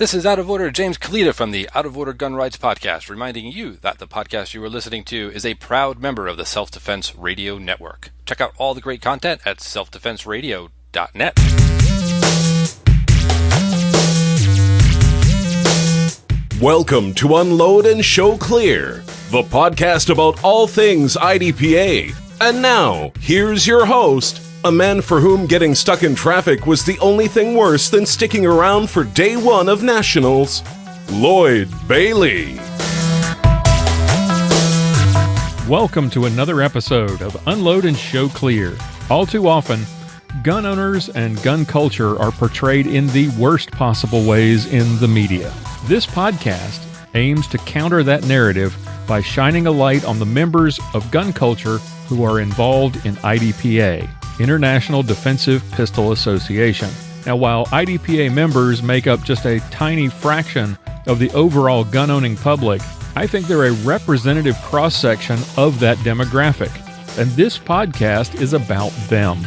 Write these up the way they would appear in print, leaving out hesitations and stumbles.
This is Out of Order James Kalita from the Out of Order Gun Rights Podcast, reminding you that the podcast you are listening to is a proud member of the Self-Defense Radio Network. Check out all the great content at selfdefenseradio.net. Welcome to Unload and Show Clear, the podcast about all things IDPA. And now, here's your host, a man for whom getting stuck in traffic was the only thing worse than sticking around for day one of nationals, Lloyd Bailey. Welcome to another episode of Unload and Show Clear. All too often, gun owners and gun culture are portrayed in the worst possible ways in the media. This podcast aims to counter that narrative by shining a light on the members of gun culture who are involved in IDPA, International Defensive Pistol Association. Now, while IDPA members make up just a tiny fraction of the overall gun-owning public, I think they're a representative cross-section of that demographic, and this podcast is about them.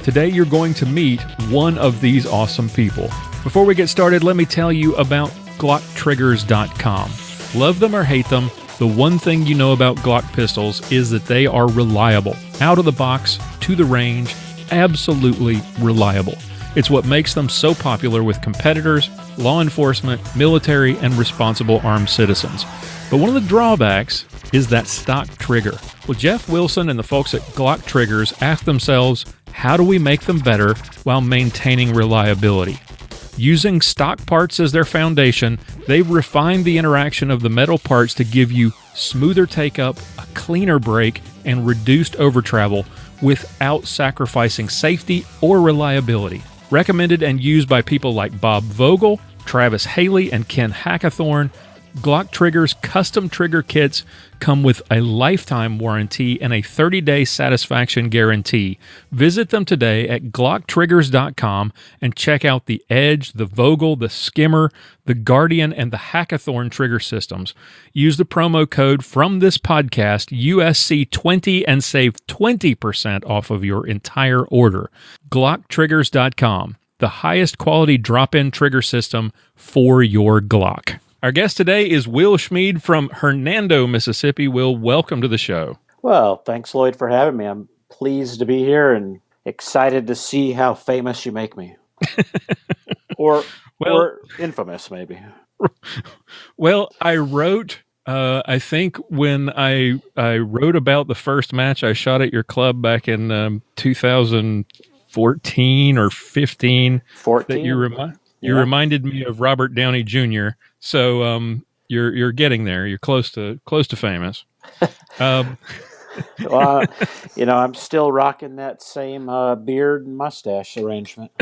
Today, you're going to meet one of these awesome people. Before we get started, let me tell you about GlockTriggers.com. Love them or hate them, the one thing you know about Glock pistols is that they are reliable. Out of the box, to the range, absolutely reliable. It's what makes them so popular with competitors, law enforcement, military, and responsible armed citizens. But one of the drawbacks is that stock trigger. Well, Jeff Wilson and the folks at Glock Triggers asked themselves, how do we make them better while maintaining reliability? Using stock parts as their foundation, they've refined the interaction of the metal parts to give you smoother take-up, a cleaner break, and reduced overtravel without sacrificing safety or reliability. Recommended and used by people like Bob Vogel, Travis Haley, and Ken Hackathorn, Glock Triggers custom trigger kits come with a lifetime warranty and a 30-day satisfaction guarantee. Visit them today at GlockTriggers.com and check out the Edge, the Vogel, the Skimmer, the Guardian, and the Hackathorn trigger systems. Use the promo code from this podcast, USC28, and save 20% off of your entire order. GlockTriggers.com, the highest quality drop-in trigger system for your Glock. Our guest today is Will Schmied from Hernando, Mississippi. Will, welcome to the show. Well, thanks, Lloyd, for having me. I'm pleased to be here and excited to see how famous you make me. or infamous, maybe. Well, I wrote, I think when I wrote about the first match I shot at your club back in 2014 or 15. 14? That you reminded me of Robert Downey Jr., so you're getting there. You're close to famous. Well, I'm still rocking that same beard and mustache arrangement.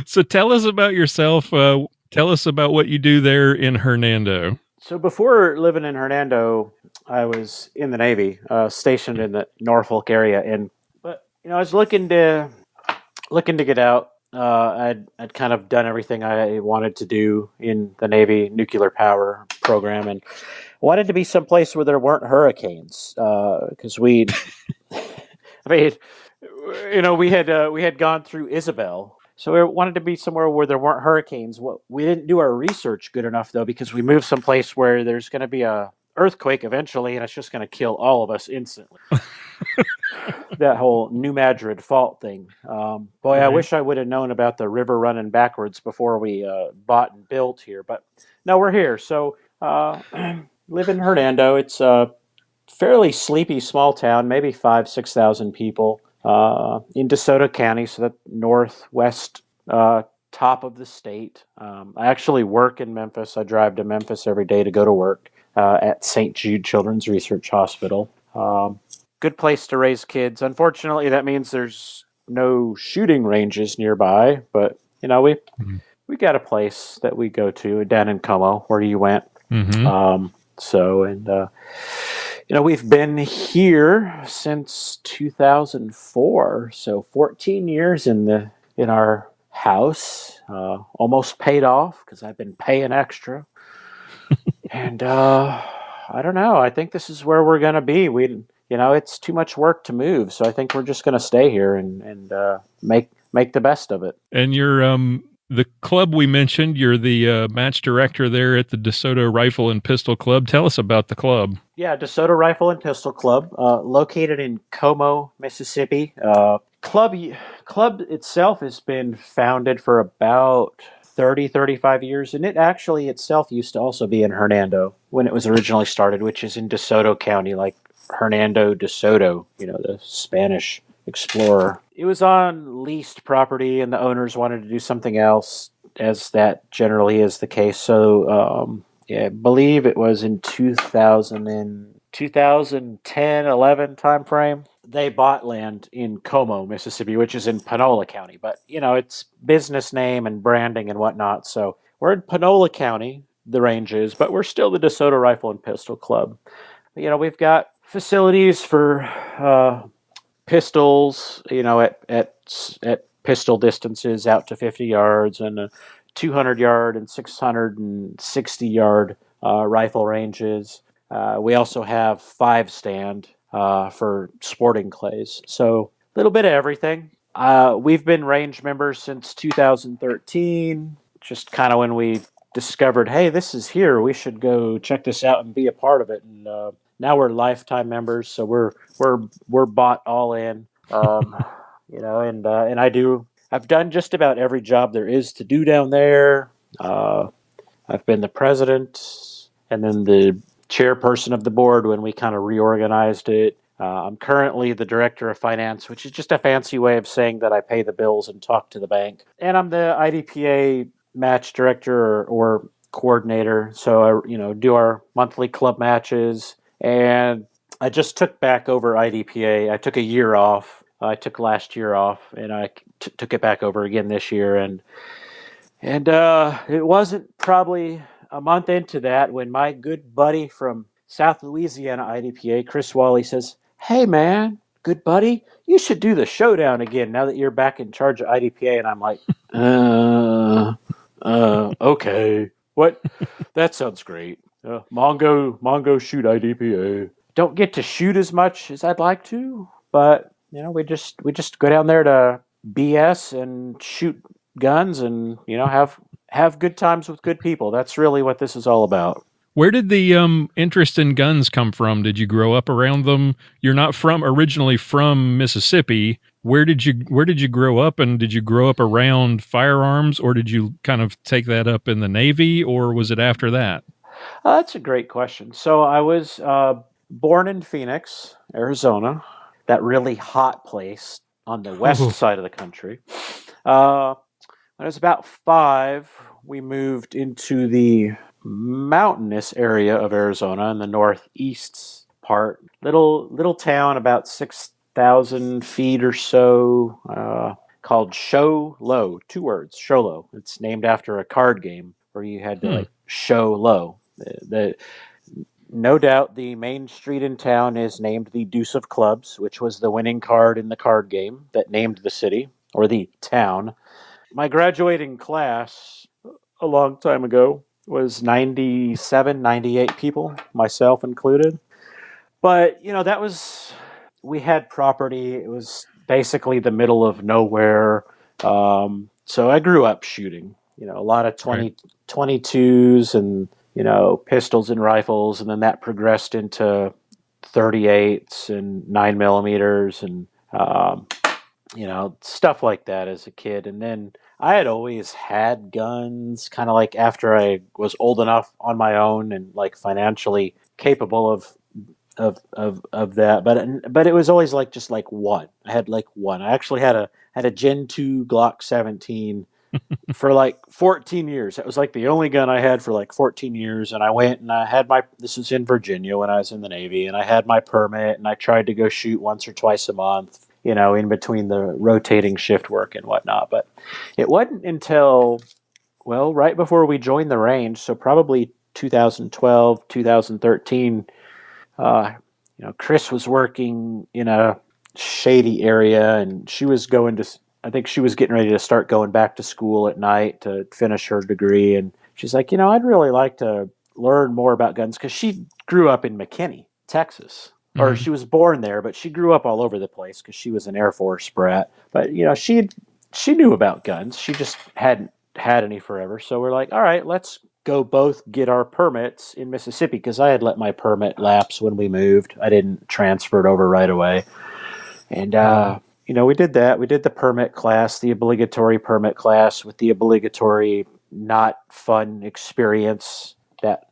So tell us about yourself. Tell us about what you do there in Hernando. So before living in Hernando, I was in the Navy, stationed in the Norfolk area, but I was looking to get out. I'd kind of done everything I wanted to do in the Navy nuclear power program, and wanted to be someplace where there weren't hurricanes. Because we had gone through Isabel, so we wanted to be somewhere where there weren't hurricanes. We didn't do our research good enough though, because we moved someplace where there's going to be a earthquake eventually, and it's just going to kill all of us instantly. That whole New Madrid fault thing. I wish I would have known about the river running backwards before we bought and built here. But no, we're here. So live in Hernando. It's a fairly sleepy small town, maybe 5,000-6,000 people in Desoto County, so that northwest top of the state. I actually work in Memphis. I drive to Memphis every day to go to work at St. Jude Children's Research Hospital. Good place to raise kids. Unfortunately, that means there's no shooting ranges nearby, but we got a place that we go to down in Como where you went. Mm-hmm. We've been here since 2004, so 14 years in our house. Almost paid off because I've been paying extra, and I don't know. I think this is where we're gonna be. It's too much work to move, so I think we're just going to stay here and make the best of it. And you're The club we mentioned, you're the match director there at the Desoto Rifle and Pistol Club. Tell us about the club. Yeah, DeSoto Rifle and Pistol Club, located in Como, Mississippi. Club Club itself has been founded for about 35 years, and it actually itself used to also be in Hernando when it was originally started, which is in DeSoto County, like Hernando de Soto, the Spanish explorer. It was on leased property, and the owners wanted to do something else, as that generally is the case. So, yeah, I believe it was in 2010, 11 time frame. They bought land in Como, Mississippi, which is in Panola County. But, it's business name and branding and whatnot. So we're in Panola County, the range is, but we're still the DeSoto Rifle and Pistol Club. We've got facilities for pistols, at pistol distances out to 50 yards, and a 200-yard and 660-yard rifle ranges. We also have 5-stand for sporting clays. So a little bit of everything. We've been range members since 2013, just kind of when we discovered, hey, this is here. We should go check this out and be a part of it. And now we're lifetime members, so we're bought all in. And I've done just about every job there is to do down there. I've been the president and then the chairperson of the board when we kind of reorganized it. I'm currently the director of finance, which is just a fancy way of saying that I pay the bills and talk to the bank. And I'm the IDPA match director or coordinator. So I, do our monthly club matches. And I just took back over IDPA. I took a year off. I took last year off, and I took it back over again this year. And it wasn't probably a month into that when my good buddy from South Louisiana IDPA, Chris Wally, says, "Hey, man, good buddy, you should do the showdown again now that you're back in charge of IDPA." And I'm like, okay. What? That sounds great. Mongo shoot IDPA. Don't get to shoot as much as I'd like to, but we just go down there to BS and shoot guns and have good times with good people. That's really what this is all about. Where did the interest in guns come from? Did you grow up around them? You're not originally from Mississippi. Where did you grow up, and did you grow up around firearms, or did you kind of take that up in the Navy, or was it after that? That's a great question. So I was born in Phoenix, Arizona, that really hot place on the west side of the country. When I was about 5, we moved into the mountainous area of Arizona in the northeast part. Little town about 6,000 feet or so, called Show Low. 2 words, Show Low. It's named after a card game where you had to show low. No doubt the main street in town is named the Deuce of Clubs, which was the winning card in the card game that named the city or the town. My graduating class a long time ago was 97, 98 people, myself included. But, we had property. It was basically the middle of nowhere. So I grew up shooting, a lot of 22s and, pistols and rifles. And then that progressed into 38s and 9mm and, stuff like that as a kid. And then I had always had guns, kind of like after I was old enough on my own and like financially capable of that. But it was always like just like one. I had like one. I actually had a Gen 2 Glock 17 for like 14 years. That was like the only gun I had for like 14 years. And I went and I had this was in Virginia when I was in the Navy, and I had my permit, and I tried to go shoot once or twice a month, in between the rotating shift work and whatnot. But it wasn't until, right before we joined the range, so probably 2012, 2013, Chris was working in a shady area, and I think she was getting ready to start going back to school at night to finish her degree. And she's like, I'd really like to learn more about guns, because she grew up in McKinney, Texas. Or she was born there, but she grew up all over the place because she was an Air Force brat. But, she knew about guns. She just hadn't had any forever. So we're like, all right, let's go both get our permits in Mississippi, because I had let my permit lapse when we moved. I didn't transfer it over right away. And, we did that. We did the permit class, the obligatory permit class with the obligatory not fun experience that,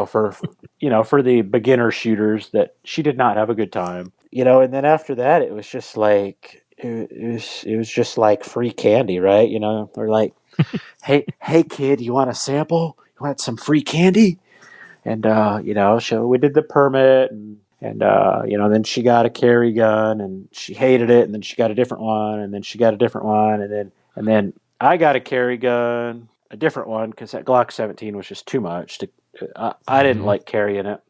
for the beginner shooters, that she did not have a good time. And then after that, it was just like, it was just like free candy, right? Or like, hey kid, you want a sample? You want some free candy? And so we did the permit, and then she got a carry gun, and she hated it, and then she got a different one, and then she got a different one, and then I got a carry gun, a different one, because that Glock 17 was just too much. I didn't like carrying it,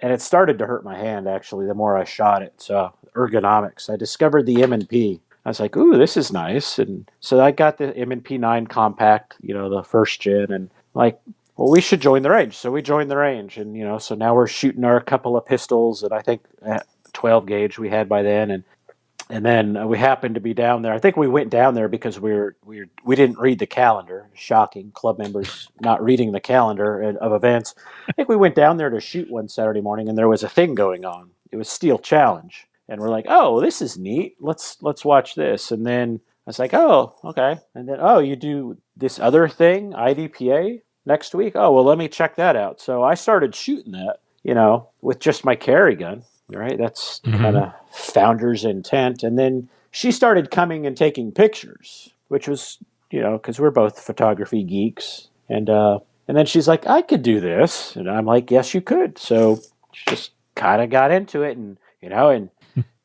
and it started to hurt my hand actually the more I shot it. So ergonomics. I discovered the M&P. I was like, ooh, this is nice, and so I got the M&P 9 compact, the first gen, and like, well, we should join the range. So we joined the range, and so now we're shooting our couple of pistols, and I think 12 gauge we had by then, and then we happened to be down there. I think we went down there because we didn't read the calendar. Shocking, club members not reading the calendar of events. I think we went down there to shoot one Saturday morning, and there was a thing going on. It was Steel Challenge, and we're like, oh, this is neat. Let's watch this. And then I was like, oh, okay. And then, oh, you do this other thing, IDPA, next week? Oh, well, let me check that out. So I started shooting that, with just my carry gun, right? That's kind of founder's intent. And then she started coming and taking pictures, which was, because we're both photography geeks. And then she's like, I could do this. And I'm like, yes, you could. So she just kind of got into it, and,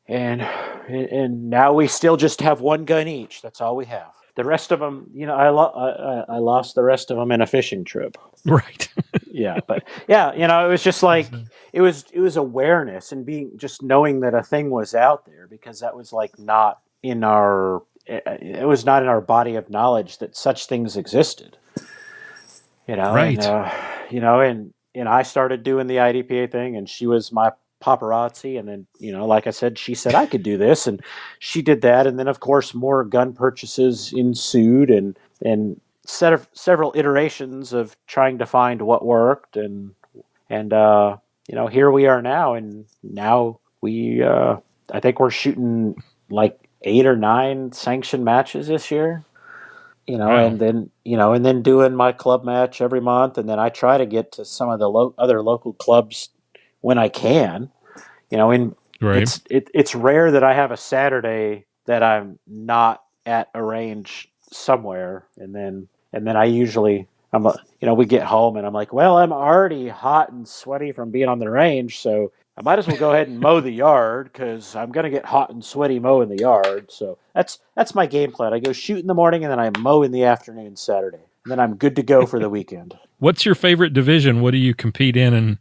and now we still just have one gun each. That's all we have. The rest of them, I lost the rest of them in a fishing trip. Right. Yeah, but yeah, it was just like it was awareness, and just knowing that a thing was out there, because that was like not in our it was not in our body of knowledge that such things existed. Right. And I started doing the IDPA thing, and she was my paparazzi, and then like I said, she said I could do this, and she did that, and then of course more gun purchases ensued, and several iterations of trying to find what worked, and here we are now, and now we I think we're shooting like 8 or 9 sanctioned matches this year. Wow. And then doing my club match every month, and then I try to get to some of the other local clubs when I can. Right. It's rare that I have a Saturday that I'm not at a range somewhere, and then I usually we get home and I'm like, well, I'm already hot and sweaty from being on the range, so I might as well go ahead and mow the yard, because I'm going to get hot and sweaty mowing the yard. So that's my game plan. I go shoot in the morning, and then I mow in the afternoon Saturday. And then I'm good to go for the weekend. What's your favorite division? What do you compete in,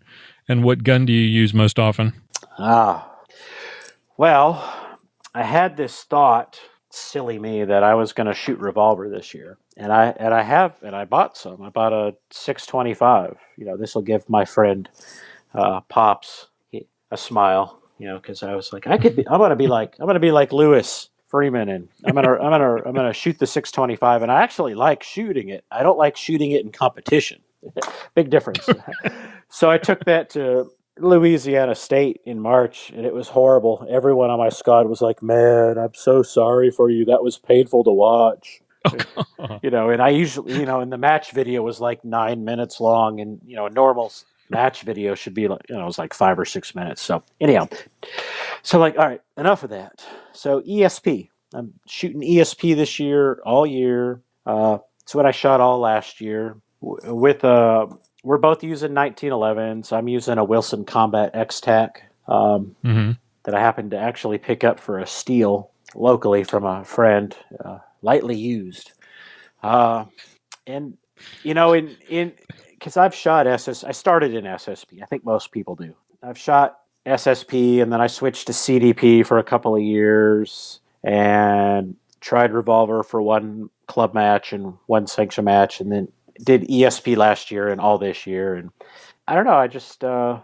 and what gun do you use most often? Well, I had this thought, silly me, that I was going to shoot revolver this year. And I bought some. I bought a 625. This will give my friend Pops a smile, because I was like, I'm gonna be like Lewis Freeman, and I'm gonna shoot the 625, and I actually like shooting it. I don't like shooting it in competition. Big difference. So I took that to Louisiana State in March, and it was horrible. Everyone on my squad was like, "Man, I'm so sorry for you. That was painful to watch." And I usually, and the match video was like 9 minutes long, and a normal match video should be like, it was like 5 or 6 minutes. So anyhow, all right, enough of that. So ESP, I'm shooting ESP this year, all year. It's what I shot all last year. We're both using 1911s. I'm using a Wilson Combat X-Tac that I happened to actually pick up for a steal locally from a friend, lightly used. And because I've shot I started in SSP. I think most people do. I've shot SSP, and then I switched to CDP for a couple of years, and tried revolver for one club match and one sanction match, and then did ESP last year and all this year. And I don't know. I just I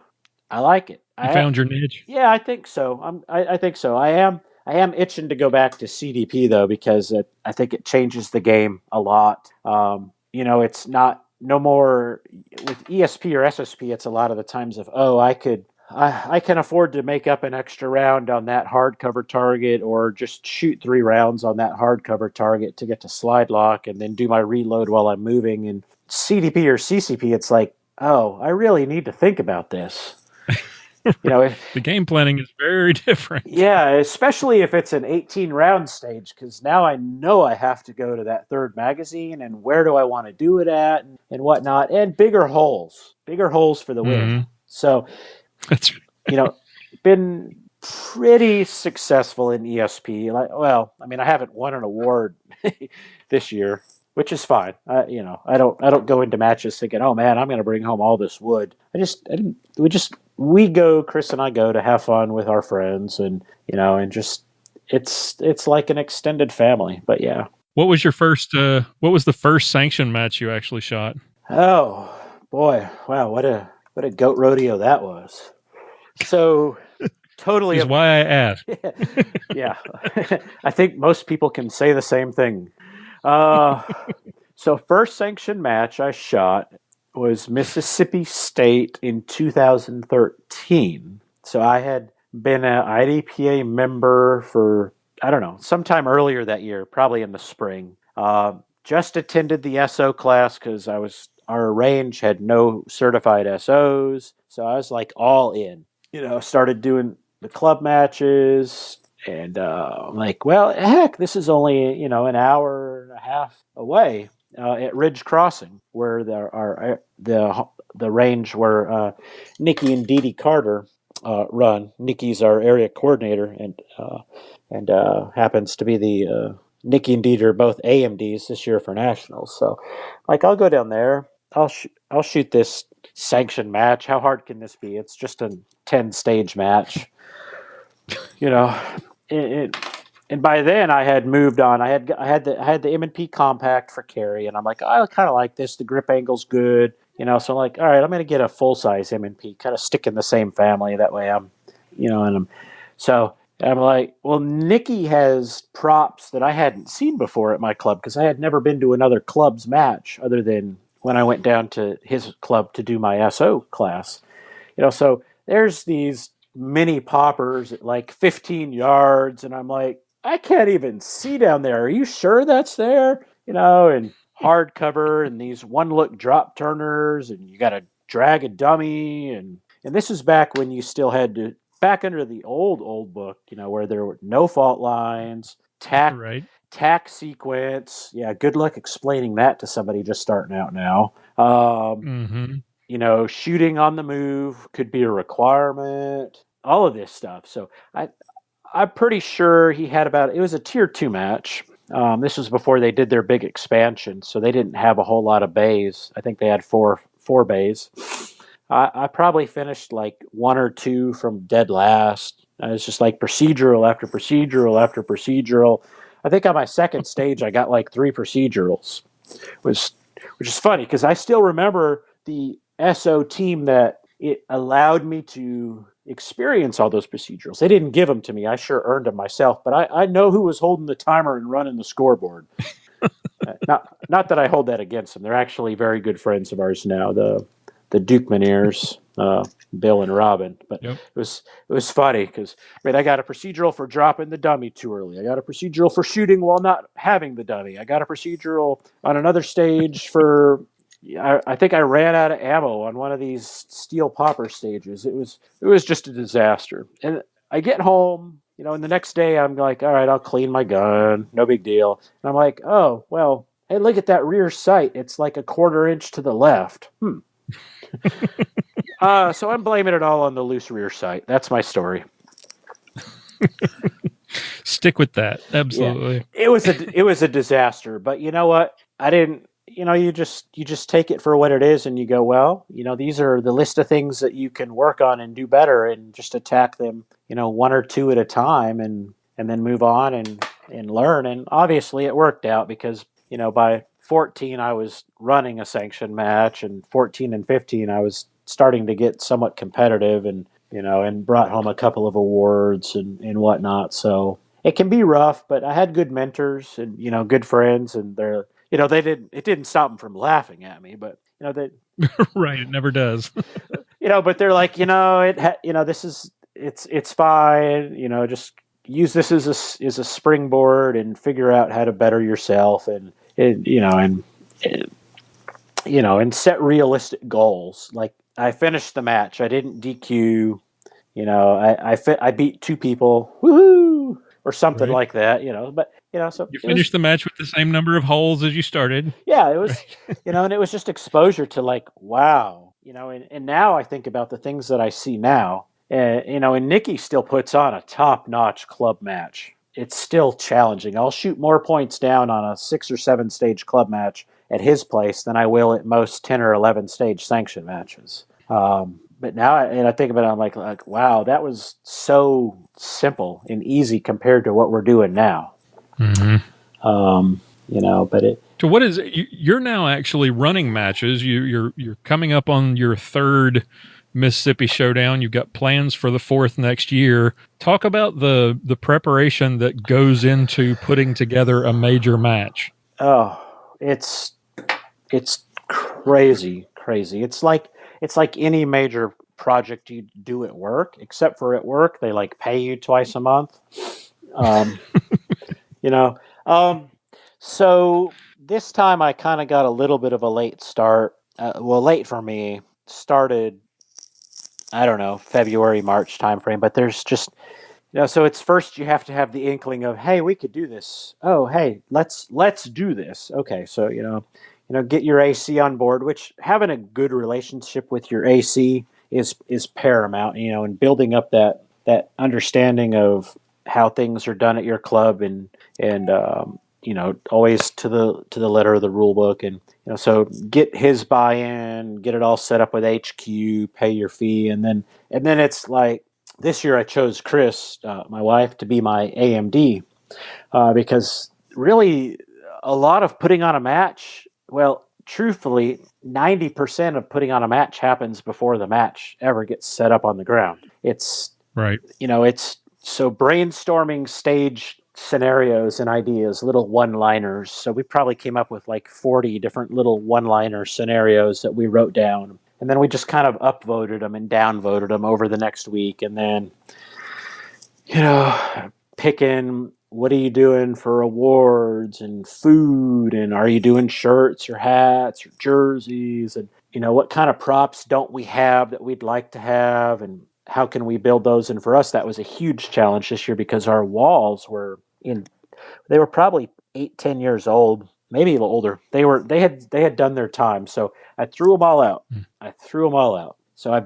like it. You found your niche. Yeah, I think so. I think so. I am. I am itching to go back to CDP though, because I think it changes the game a lot. It's no more with ESP or SSP. It's a lot of the times of, I can afford to make up an extra round on that hardcover target, or just shoot 3 rounds on that hardcover target to get to slide lock, and then do my reload while I'm moving. And CDP or CCP, it's like, oh, I really need to think about this. The game planning is very different. Yeah, especially if it's an 18 round stage, because now I know I have to go to that 3rd magazine, and where do I want to do it at, and whatnot, and bigger holes for the win. So, That's been pretty successful in ESP. I haven't won an award this year, which is fine. I don't go into matches thinking, oh man, I'm going to bring home all this wood. Chris and I go to have fun with our friends, and it's like an extended family. But yeah. What was the first sanctioned match you actually shot? Oh boy. Wow. What a goat rodeo that was. So totally. Is why I asked. Yeah. I think most people can say the same thing. So first sanctioned match I shot was Mississippi State in 2013. So I had been an IDPA member for, I don't know, sometime earlier that year, probably in the spring. Just attended the SO class because our range had no certified SOs. So I was like all in, started doing the club matches, and I'm like, well, heck, this is only, an hour and a half away. At Ridge Crossing, where there are the range where Nikki and Dee Dee Carter run. Nikki's our area coordinator, and happens to be the Nikki and Dee Dee are both AMDs this year for nationals. So, I'll go down there. I'll shoot this sanctioned match. How hard can this be? It's just a 10-stage match. And by then I had moved on. I had the M&P compact for carry, and I'm like, I kind of like this. The grip angle's good, So I'm like, all right, I'm going to get a full size M&P, kind of stick in the same family. That way I'm like, well, Nikki has props that I hadn't seen before at my club, because I had never been to another club's match other than when I went down to his club to do my SO class. So there's these mini poppers at like 15 yards, and I'm like, I can't even see down there. Are you sure that's there? And hardcover, and these one-look drop turners, and you got to drag a dummy, and this is back when you still had to, back under the old book, where there were no fault lines, tack sequence. Yeah, good luck explaining that to somebody just starting out now. Shooting on the move could be a requirement. All of this stuff. So I'm pretty sure he had it was a tier 2 match. This was before they did their big expansion, so they didn't have a whole lot of bays. I think they had four bays. I probably finished like 1 or 2 from dead last. It's just like procedural after procedural after procedural. I think on my second stage I got like 3 procedurals, which is funny because I still remember the SO team that it allowed me to experience all those procedurals. They didn't give them to me. I sure earned them myself, but I know who was holding the timer and running the scoreboard. Not that I hold that against them. They're actually very good friends of ours now, the Duke Mineers, Bill and Robin. But It was funny because I got a procedural for dropping the dummy too early. I got a procedural for shooting while not having the dummy. I got a procedural on another stage for I think I ran out of ammo on one of these steel popper stages. It was just a disaster. And I get home, and the next day I'm like, all right, I'll clean my gun. No big deal. And I'm like, oh, well, hey, look at that rear sight. It's like a 1/4 inch to the left. So I'm blaming it all on the loose rear sight. That's my story. Stick with that. Absolutely. Yeah. It was a disaster, but you know what? I didn't, you just take it for what it is, and you go, well, these are the list of things that you can work on and do better, and just attack them, 1 or 2 at a time, and then move on and learn. And obviously it worked out because, by 14 I was running a sanctioned match, and 14 and 15 I was starting to get somewhat competitive, and brought home a couple of awards and whatnot. So it can be rough, but I had good mentors and, good friends, and it didn't stop them from laughing at me, but, Right. It never does. but they're like, it's fine, just use this as a springboard and figure out how to better yourself and set realistic goals. Like, I finished the match. I didn't DQ. I beat 2 people. Woohoo! Or something Right. like that. But so You finished the match with the same number of holes as you started. Yeah, it was. And it was just exposure to, like, wow. And now I think about the things that I see now. And Nikki still puts on a top-notch club match. It's still challenging. I'll shoot more points down on a 6 or 7 stage club match at his place than I will at most 10 or 11 stage sanction matches. But now, I think about it, I'm like, wow, that was so simple and easy compared to what we're doing now. Mm-hmm. But it. So what is it? You're now actually running matches. You're coming up on your 3rd Mississippi Showdown. You've got plans for the 4th next year. Talk about the preparation that goes into putting together a major match. Oh, it's crazy. It's like any major project you do at work, except for at work they like pay you twice a month. So this time I kind of got a little bit of a late start. Late for me. Started, I don't know, February, March timeframe. But there's just, so it's first you have to have the inkling of, hey, we could do this. Oh, hey, let's do this. Okay, so get your AC on board. Which, having a good relationship with your AC is paramount. And building up that understanding of how things are done at your club, and always to the letter of the rule book. And so get his buy-in, get it all set up with HQ, pay your fee, and then it's like, this year I chose Chris, my wife, to be my AMD, because really a lot of putting on a match, well, truthfully, 90% of putting on a match happens before the match ever gets set up on the ground. It's right. It's so brainstorming stage scenarios and ideas, little one-liners. So we probably came up with like 40 different little one-liner scenarios that we wrote down. And then we just kind of upvoted them and downvoted them over the next week. And then, picking, what are you doing for awards and food? And are you doing shirts or hats or jerseys? And, what kind of props don't we have that we'd like to have? And how can we build those? And for us, that was a huge challenge this year, because our walls they were probably 8-10 years old, maybe a little older. They had done their time. So I threw them all out. So I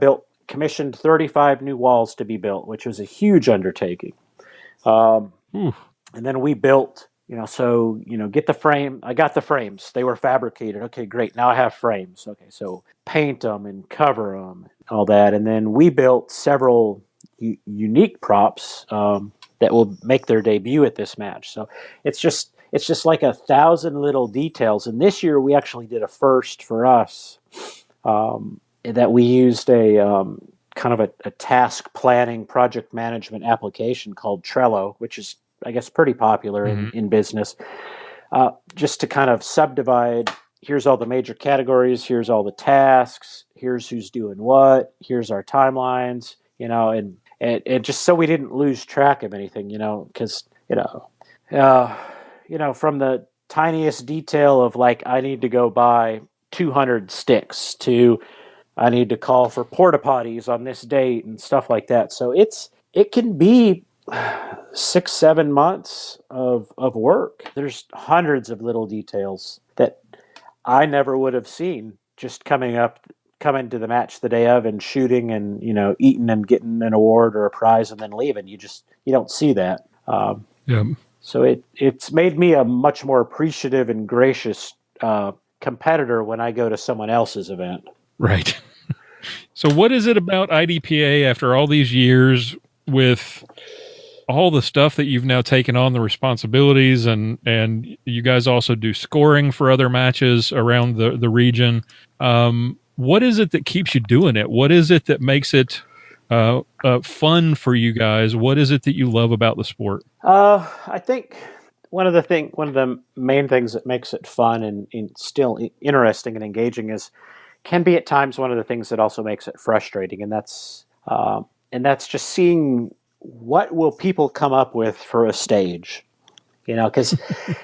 commissioned 35 new walls to be built, which was a huge undertaking. And then we built, get the frame. I got the frames. They were fabricated. Okay, great. Now I have frames. Okay, so paint them and cover them, all that. And then we built several unique props that will make their debut at this match. So it's just like 1,000 little details. And this year we actually did a first for us, that we used a kind of a task planning project management application called Trello, which is, I guess, pretty popular in business, just to kind of subdivide. Here's all the major categories. Here's all the tasks. Here's who's doing what. Here's our timelines, and just so we didn't lose track of anything, because, from the tiniest detail of, like, I need to go buy 200 sticks to I need to call for porta potties on this date and stuff like that. So it can be 6-7 months of work. There's hundreds of little details that I never would have seen just coming to the match the day of and shooting and, eating and getting an award or a prize and then leaving. You don't see that. So it's made me a much more appreciative and gracious competitor when I go to someone else's event. Right. So what is it about IDPA after all these years, with all the stuff that you've now taken on, the responsibilities, and you guys also do scoring for other matches around the region? What is it that keeps you doing it? What is it that makes it fun for you guys? What is it that you love about the sport? I think one of the main things that makes it fun and still interesting and engaging can be at times one of the things that also makes it frustrating, and that's just seeing what will people come up with for a stage. Because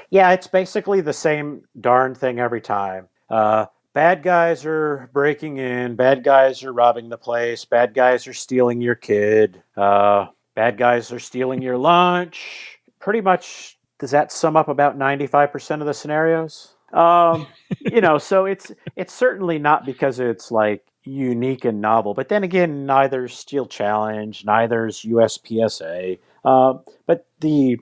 yeah, it's basically the same darn thing every time. Bad guys are breaking in. Bad guys are robbing the place. Bad guys are stealing your kid. Bad guys are stealing your lunch. Pretty much, does that sum up about 95% of the scenarios? So it's certainly not because it's like unique and novel. But then again, neither's Steel Challenge, neither's USPSA. But the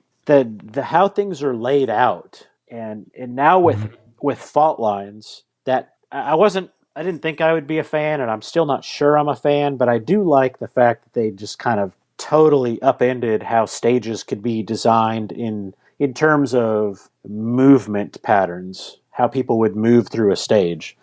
how things are laid out, and now with fault lines that I didn't think I would be a fan, and I'm still not sure I'm a fan, but I do like the fact that they just kind of totally upended how stages could be designed in terms of movement patterns, how people would move through a stage.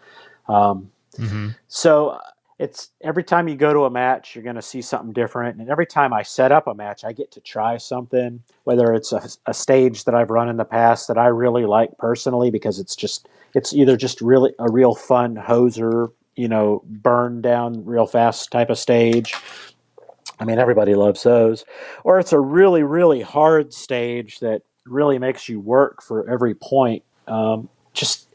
So it's every time you go to a match, you're going to see something different. And every time I set up a match, I get to try something, whether it's a stage that I've run in the past that I really like personally, because it's either just really a real fun hoser, burn down real fast type of stage. I mean, everybody loves those. Or it's a really, really hard stage that really makes you work for every point. Just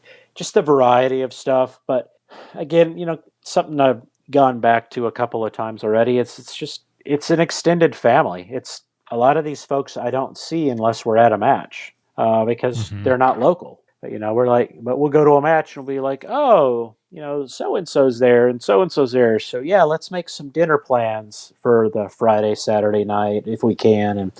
the variety of stuff. But again, something I've gone back to a couple of times already. It's an extended family. It's a lot of these folks I don't see unless we're at a match because they're not local. But, but we'll go to a match and we'll be like, oh, so-and-so's there and so-and-so's there. So yeah, let's make some dinner plans for the Friday, Saturday night if we can. And,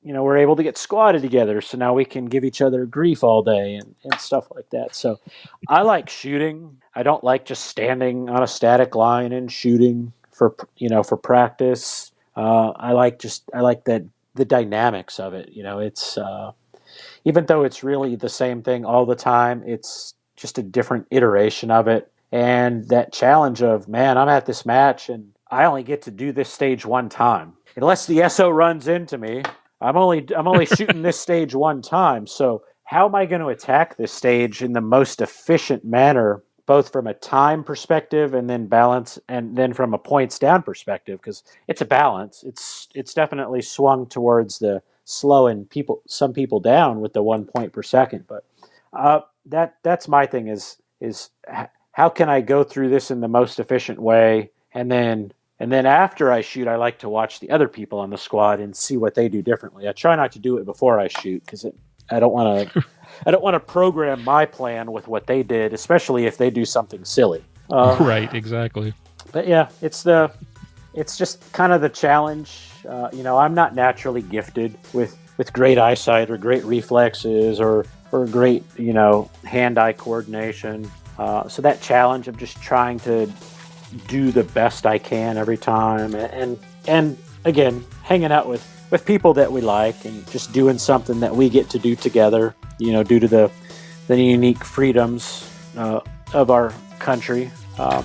we're able to get squatted together. So now we can give each other grief all day and stuff like that. So I like shooting. I don't like just standing on a static line and shooting for practice. I like the dynamics of it. It's, even though it's really the same thing all the time, it's just a different iteration of it. And that challenge of, man, I'm at this match and I only get to do this stage one time. Unless the SO runs into me, I'm only shooting this stage one time. So how am I going to attack this stage in the most efficient manner, both from a time perspective and then balance, and then from a points down perspective? Because it's a balance. It's definitely swung towards the slowing some people down with the 1 point per second. But that's my thing is how can I go through this in the most efficient way, and then after I shoot, I like to watch the other people on the squad and see what they do differently. I try not to do it before I shoot because I don't want to program my plan with what they did, especially if they do something silly. Right, exactly. But yeah, it's just kind of the challenge. I'm not naturally gifted with great eyesight or great reflexes or great hand-eye coordination. So that challenge of just trying to do the best I can every time, and again, hanging out with people that we like and just doing something that we get to do together, due to the unique freedoms of our country. I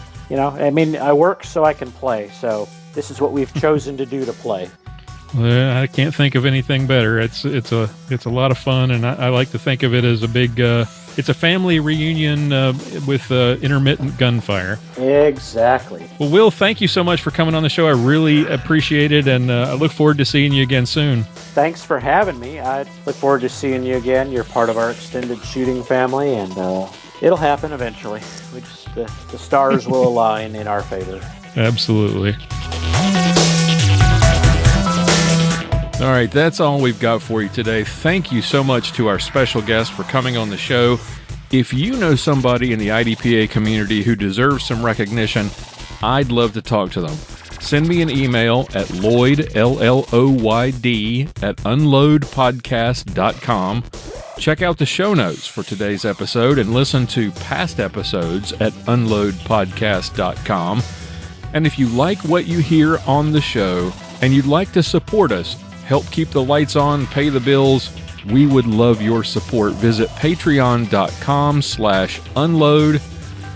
work so I can play, so this is what we've chosen to do, to play. Well, I can't think of anything better. It's a lot of fun, and I like to think of it as a big it's a family reunion with intermittent gunfire. Exactly. Well, Will, thank you so much for coming on the show. I really appreciate it, and I look forward to seeing you again soon. Thanks for having me. I look forward to seeing you again. You're part of our extended shooting family, and it'll happen eventually. The stars will align in our favor. Absolutely. All right, that's all we've got for you today. Thank you so much to our special guest for coming on the show. If you know somebody in the IDPA community who deserves some recognition, I'd love to talk to them. Send me an email at Lloyd, LLOYD, at unloadpodcast.com. Check out the show notes for today's episode and listen to past episodes at unloadpodcast.com. And if you like what you hear on the show and you'd like to support us, help keep the lights on, pay the bills, we would love your support. Visit patreon.com/unload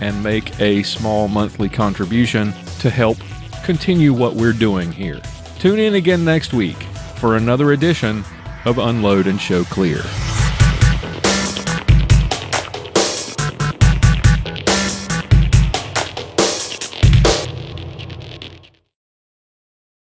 and make a small monthly contribution to help continue what we're doing here. Tune in again next week for another edition of Unload and Show Clear.